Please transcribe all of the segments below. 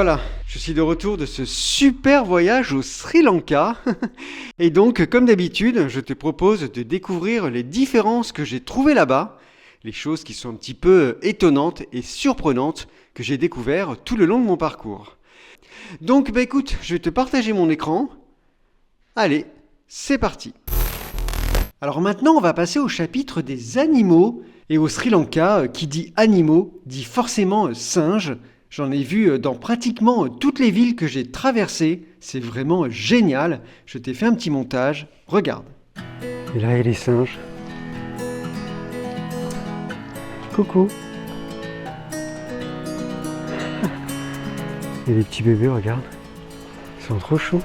Voilà, je suis de retour de ce super voyage au Sri Lanka. Et donc, comme d'habitude, je te propose de découvrir les différences que j'ai trouvées là-bas, les choses qui sont un petit peu étonnantes et surprenantes que j'ai découvertes tout le long de mon parcours. Donc, écoute, je vais te partager mon écran. Allez, c'est parti. Alors maintenant, on va passer au chapitre des animaux. Et au Sri Lanka, qui dit animaux, dit forcément singes. J'en ai vu dans pratiquement toutes les villes que j'ai traversées. C'est vraiment génial. Je t'ai fait un petit montage. Regarde. Et là, il y a les singes. Coucou. Il y a des petits bébés, regarde. Ils sont trop chauds.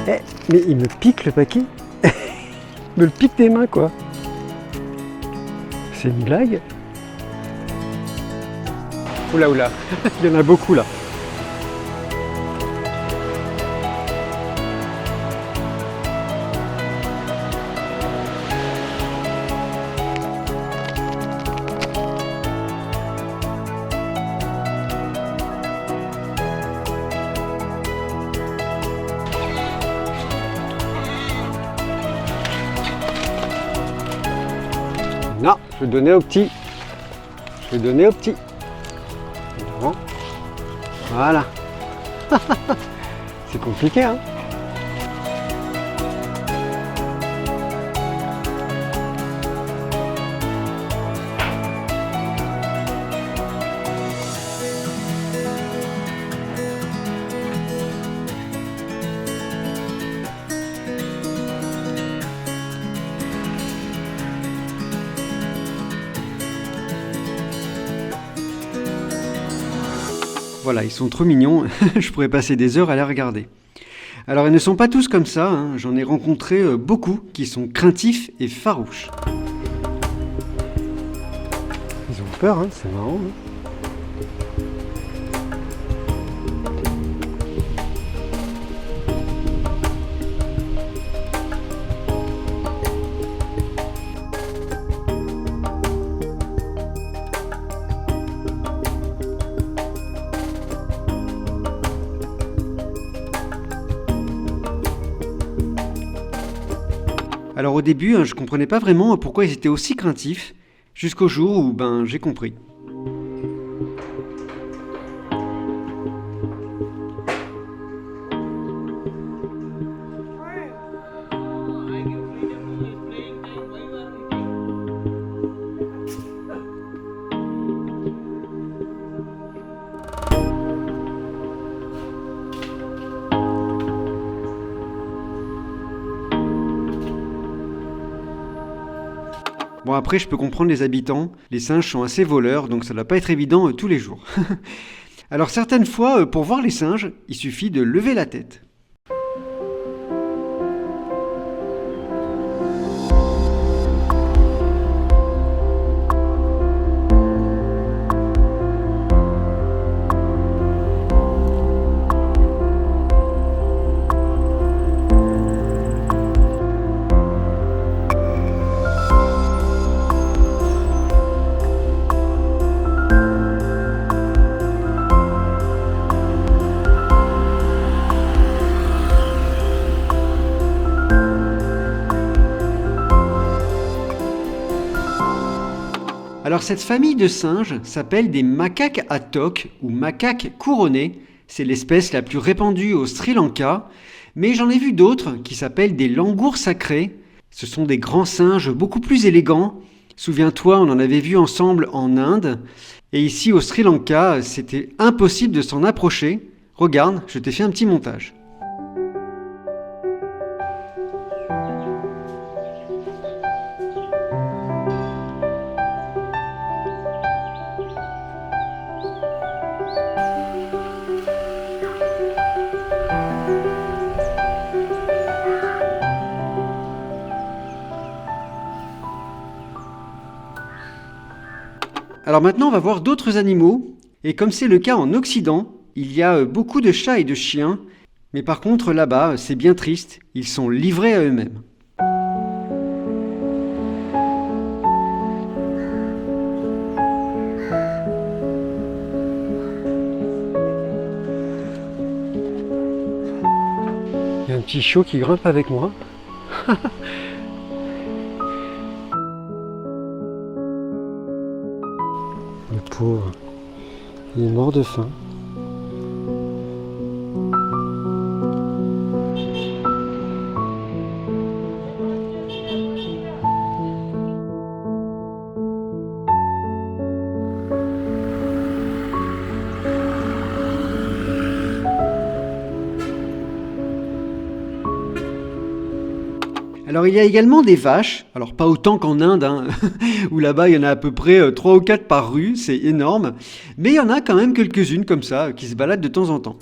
Eh, mais il me pique le paquet. Il me le pique des mains, quoi. C'est une blague? Oula, oula, il y en a beaucoup là. Non, je vais donner au petit. Je vais donner au petit. Non. Voilà. C'est compliqué, hein? Voilà, ils sont trop mignons, je pourrais passer des heures à les regarder. Alors ils ne sont pas tous comme ça, hein. J'en ai rencontré beaucoup qui sont craintifs et farouches. Ils ont peur, hein, c'est marrant. Hein. Alors au début, je comprenais pas vraiment pourquoi ils étaient aussi craintifs, jusqu'au jour où j'ai compris. Bon après je peux comprendre les habitants, les singes sont assez voleurs donc ça ne doit pas être évident tous les jours. Alors certaines fois pour voir les singes, il suffit de lever la tête. Alors cette famille de singes s'appelle des macaques à toque ou macaques couronnés. C'est l'espèce la plus répandue au Sri Lanka. Mais j'en ai vu d'autres qui s'appellent des langours sacrés. Ce sont des grands singes beaucoup plus élégants. Souviens-toi, on en avait vu ensemble en Inde. Et ici au Sri Lanka, c'était impossible de s'en approcher. Regarde, je t'ai fait un petit montage. Alors maintenant, on va voir d'autres animaux. Et comme c'est le cas en Occident, il y a beaucoup de chats et de chiens. Mais par contre, là-bas, c'est bien triste. Ils sont livrés à eux-mêmes. petit chiot qui grimpe avec moi. Le pauvre, il est mort de faim. Alors il y a également des vaches, alors pas autant qu'en Inde, hein, où là-bas il y en a à peu près 3 ou 4 par rue, c'est énorme, mais il y en a quand même quelques-unes comme ça qui se baladent de temps en temps.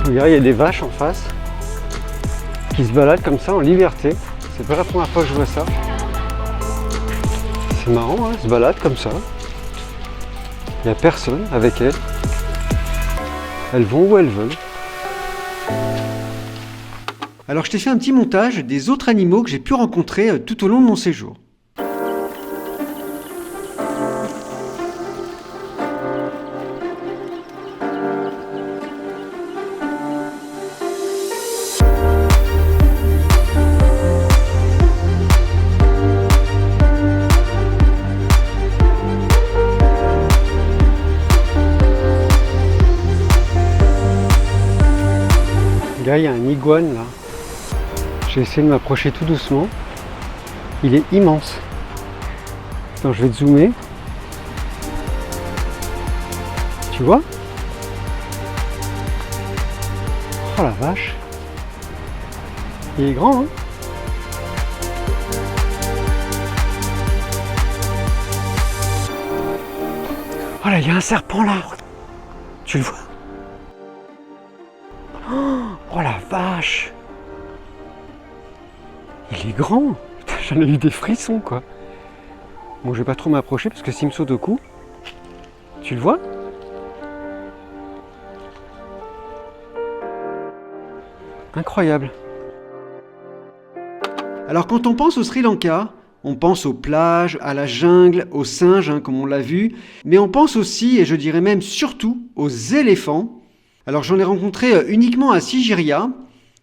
Regarde, il y a des vaches en face qui se baladent comme ça en liberté. C'est pas la première fois que je vois ça. C'est marrant, hein, elles se baladent comme ça. Il n'y a personne avec elles. Elles vont où elles veulent. Alors je t'ai fait un petit montage des autres animaux que j'ai pu rencontrer tout au long de mon séjour. Là, il y a un iguane là. J'ai essayé de m'approcher tout doucement. Il est immense. Attends, je vais te zoomer. Tu vois? Oh la vache. Il est grand, hein? Oh là, il y a un serpent là. Tu le vois? Oh la vache! Il est grand! Putain, j'en ai eu des frissons quoi! Bon, je vais pas trop m'approcher parce que s'il me saute au cou, tu le vois? Incroyable! Alors quand on pense au Sri Lanka, on pense aux plages, à la jungle, aux singes, hein, comme on l'a vu, mais on pense aussi, et je dirais même surtout, aux éléphants. Alors j'en ai rencontré uniquement à Sigiriya,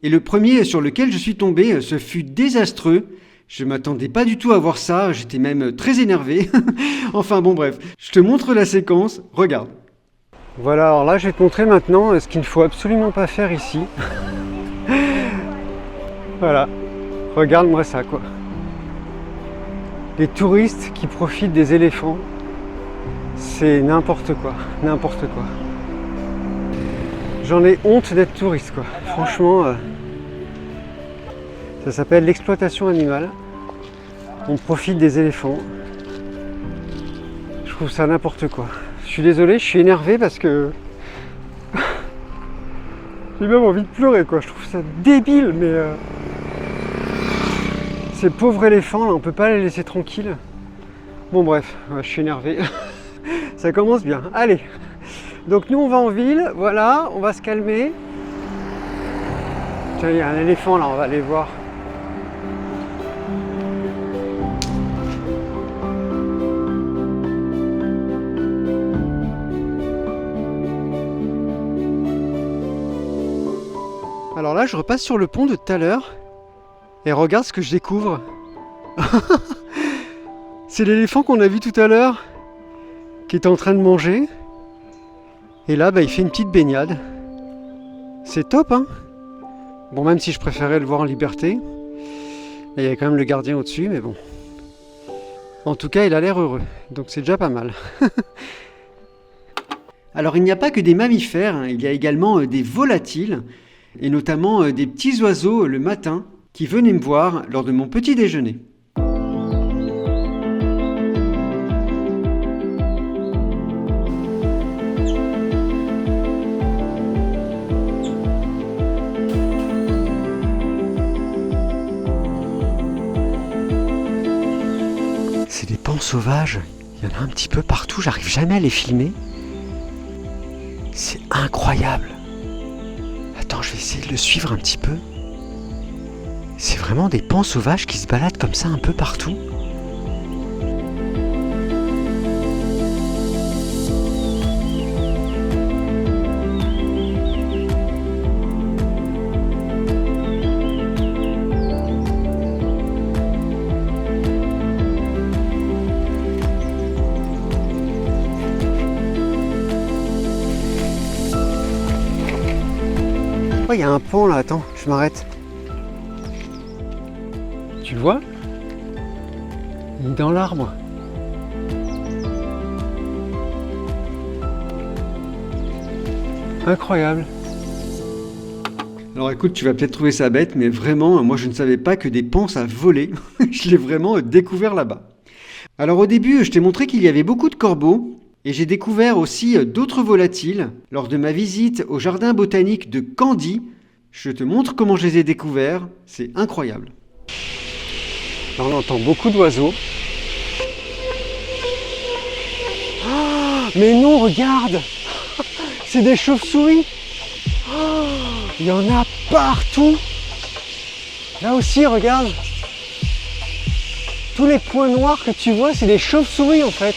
et le premier sur lequel je suis tombé, ce fut désastreux. Je m'attendais pas du tout à voir ça, j'étais même très énervé. Enfin bon bref, je te montre la séquence, regarde. Voilà, alors là je vais te montrer maintenant ce qu'il ne faut absolument pas faire ici. Voilà, regarde-moi ça quoi. Les touristes qui profitent des éléphants, c'est n'importe quoi, n'importe quoi. J'en ai honte d'être touriste quoi. Franchement, ça s'appelle l'exploitation animale. On profite des éléphants. Je trouve ça n'importe quoi. Je suis désolé, je suis énervé parce que j'ai même envie de pleurer quoi. Je trouve ça débile, mais ces pauvres éléphants là, on peut pas les laisser tranquilles. Bon bref, je suis énervé. Ça commence bien. Allez. Donc nous on va en ville, voilà, on va se calmer. Tiens, il y a un éléphant là, on va aller voir. Alors là, je repasse sur le pont de tout à l'heure et regarde ce que je découvre. C'est l'éléphant qu'on a vu tout à l'heure qui est en train de manger. Et là, il fait une petite baignade. C'est top, hein? Bon, même si je préférais le voir en liberté. Il y a quand même le gardien au-dessus, mais bon. En tout cas, il a l'air heureux. Donc c'est déjà pas mal. Alors, il n'y a pas que des mammifères, hein, il y a également des volatiles, et notamment des petits oiseaux le matin. qui venaient me voir lors de mon petit déjeuner. C'est des pans sauvages, il y en a un petit peu partout, j'arrive jamais à les filmer. C'est incroyable. Attends, je vais essayer de le suivre un petit peu. C'est vraiment des pans sauvages qui se baladent comme ça un peu partout. Oh, il y a un pan là, attends, je m'arrête. Tu le vois? Il est dans l'arbre. Incroyable. Alors écoute, tu vas peut-être trouver ça bête, mais vraiment, moi je ne savais pas que des pans ça volait. Je l'ai vraiment découvert là-bas. Alors au début, je t'ai montré qu'il y avait beaucoup de corbeaux, et j'ai découvert aussi d'autres volatiles lors de ma visite au jardin botanique de Candy. Je te montre comment je les ai découverts, c'est incroyable. Là, on entend beaucoup d'oiseaux. Oh, mais non, regarde! C'est des chauves-souris! Oh, il y en a partout! Là aussi, regarde! Tous les points noirs que tu vois, c'est des chauves-souris en fait.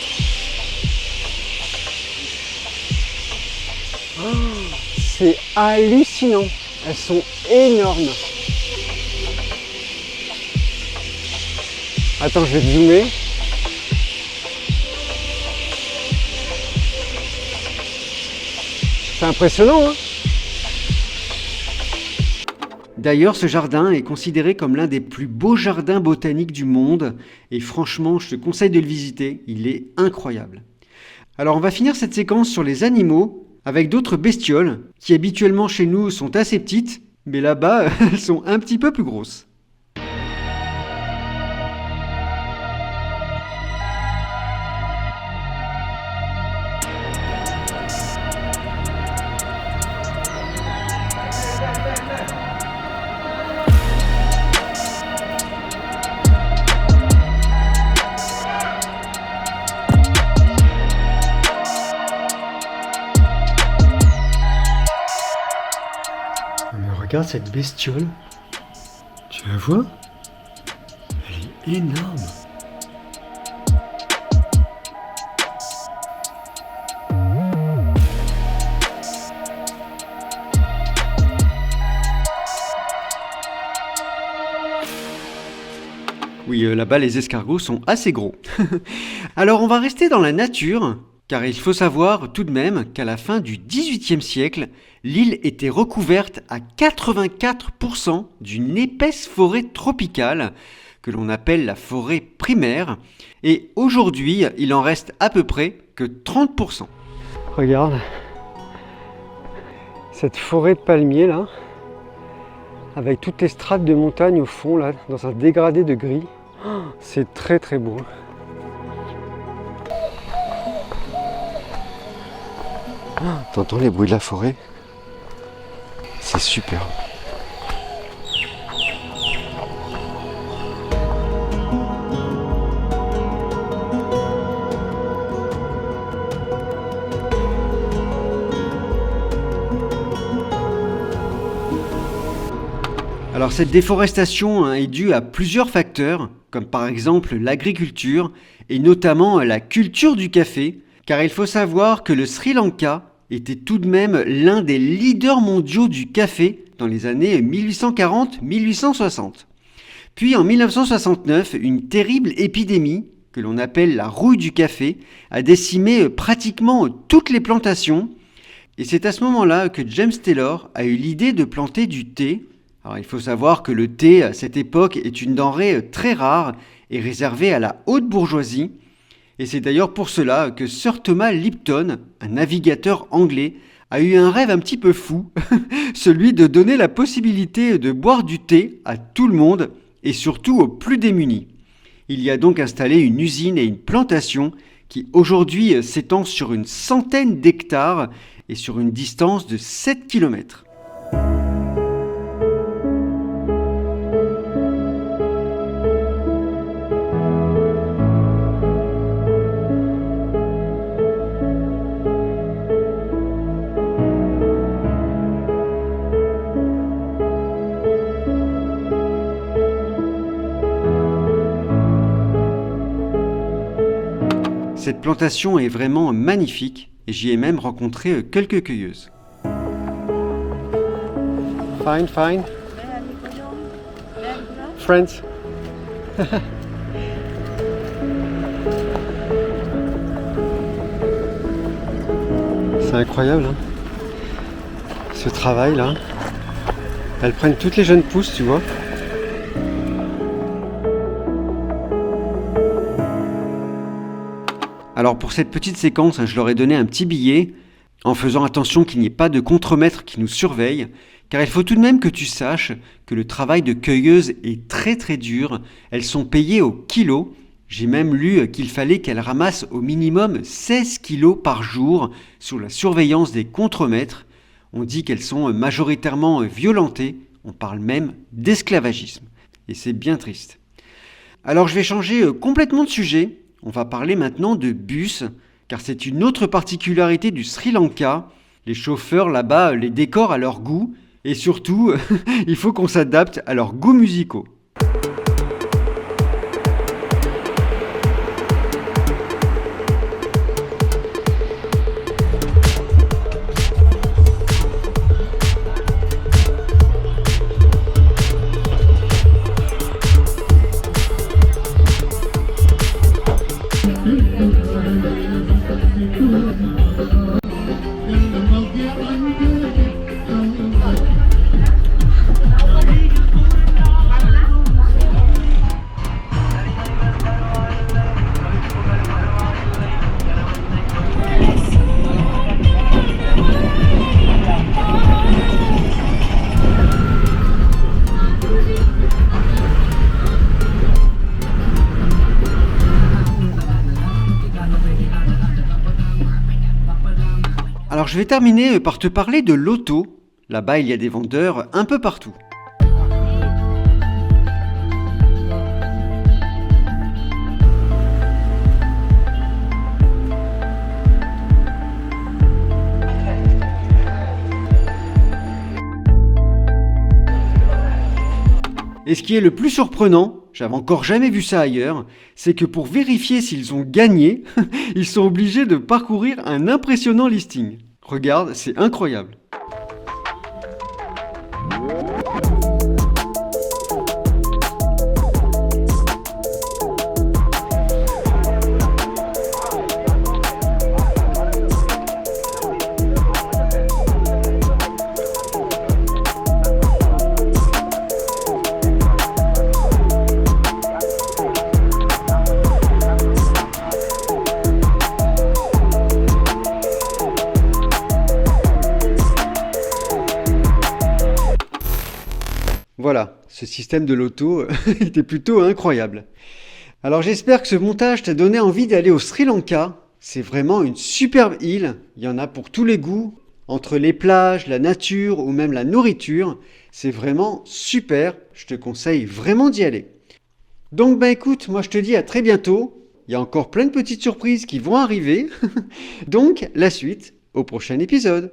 Oh, c'est hallucinant! Elles sont énormes! Attends, je vais te zoomer. C'est impressionnant, hein? D'ailleurs, ce jardin est considéré comme l'un des plus beaux jardins botaniques du monde. Et franchement, je te conseille de le visiter. Il est incroyable. Alors, on va finir cette séquence sur les animaux avec d'autres bestioles qui habituellement chez nous sont assez petites, mais là-bas, elles sont un petit peu plus grosses. Regarde cette bestiole, tu la vois? Elle est énorme. Oui, là-bas les escargots sont assez gros. Alors on va rester dans la nature, car il faut savoir tout de même qu'à la fin du XVIIIe siècle, l'île était recouverte à 84% d'une épaisse forêt tropicale que l'on appelle la forêt primaire, et aujourd'hui il en reste à peu près que 30%. Regarde, cette forêt de palmiers là, avec toutes les strates de montagne au fond là, dans un dégradé de gris, c'est très très beau. T'entends les bruits de la forêt? C'est super. Alors cette déforestation est due à plusieurs facteurs, comme par exemple l'agriculture et notamment la culture du café, car il faut savoir que le Sri Lanka était tout de même l'un des leaders mondiaux du café dans les années 1840-1860. Puis en 1969, une terrible épidémie, que l'on appelle la rouille du café, a décimé pratiquement toutes les plantations. Et c'est à ce moment-là que James Taylor a eu l'idée de planter du thé. Alors il faut savoir que le thé, à cette époque, est une denrée très rare et réservée à la haute bourgeoisie. Et c'est d'ailleurs pour cela que Sir Thomas Lipton, un navigateur anglais, a eu un rêve un petit peu fou, celui de donner la possibilité de boire du thé à tout le monde et surtout aux plus démunis. Il y a donc installé une usine et une plantation qui aujourd'hui s'étend sur une centaine d'hectares et sur une distance de 7 km. Cette plantation est vraiment magnifique et j'y ai même rencontré quelques cueilleuses. Fine, fine. Friends. C'est incroyable, hein, ce travail-là. Elles prennent toutes les jeunes pousses, tu vois. Alors pour cette petite séquence, je leur ai donné un petit billet, en faisant attention qu'il n'y ait pas de contremaître qui nous surveille, car il faut tout de même que tu saches que le travail de cueilleuse est très très dur. Elles sont payées au kilo. J'ai même lu qu'il fallait qu'elles ramassent au minimum 16 kilos par jour sous la surveillance des contremaîtres. On dit qu'elles sont majoritairement violentées, on parle même d'esclavagisme. Et c'est bien triste. Alors je vais changer complètement de sujet. On va parler maintenant de bus, car c'est une autre particularité du Sri Lanka. Les chauffeurs là-bas les décorent à leur goût, et surtout, il faut qu'on s'adapte à leurs goûts musicaux. Alors je vais terminer par te parler de l'auto. Là-bas, il y a des vendeurs un peu partout. Et ce qui est le plus surprenant, j'avais encore jamais vu ça ailleurs, c'est que pour vérifier s'ils ont gagné, ils sont obligés de parcourir un impressionnant listing. Regarde, c'est incroyable. Voilà, ce système de l'auto était plutôt incroyable. Alors j'espère que ce montage t'a donné envie d'aller au Sri Lanka. C'est vraiment une superbe île, il y en a pour tous les goûts. Entre les plages, la nature ou même la nourriture, c'est vraiment super, je te conseille vraiment d'y aller. Donc écoute, moi je te dis à très bientôt. Il y a encore plein de petites surprises qui vont arriver. Donc la suite au prochain épisode.